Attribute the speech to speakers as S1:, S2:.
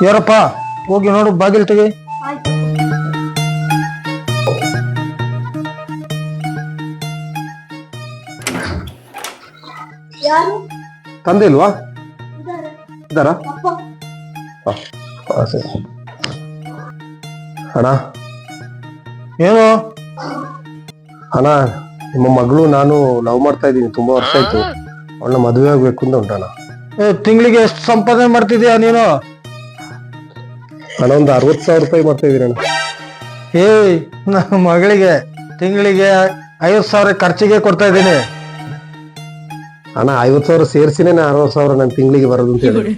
S1: ಯಾರಪ್ಪ ಹೋಗಿ ನೋಡು ಬಾಗಿಲು ತೆಗಿ.
S2: ತಂದೆ ಇಲ್ವಾ? ಇದ್ದಾರಾ? ಅಣ್ಣ
S1: ಏನು
S2: ಅಣ್ಣ, ನಿಮ್ಮ ಮಗಳು ನಾನು ಲವ್ ಮಾಡ್ತಾ ಇದ್ದೀನಿ, ತುಂಬಾ ವರ್ಷ ಆಯ್ತು. ಅವಳನ್ನ ಮದುವೆ ಆಗ್ಬೇಕು ಅಂತ ಉಂಟಣ್ಣ.
S1: ತಿಂಗಳಿಗೆ ಎಷ್ಟು ಸಂಪಾದನೆ ಮಾಡ್ತಿದ್ಯಾ ನೀನು?
S2: ಅಣ್ಣ ಒಂದು 60,000 ರೂಪಾಯಿ ಮಾಡ್ತಾ ಇದೀನಿ ಅಣ್ಣ.
S1: ನನ್ನ ಮಗಳಿಗೆ ತಿಂಗಳಿಗೆ 50,000 ಖರ್ಚಿಗೆ ಕೊಡ್ತಾ ಇದ್ದೀನಿ.
S2: ಅಣ್ಣ 50,000 ಸೇರ್ಸಿನೇ 60,000 ನನ್ನ ತಿಂಗಳಿಗೆ ಬರೋದು ಅಂತ ಹೇಳಿ.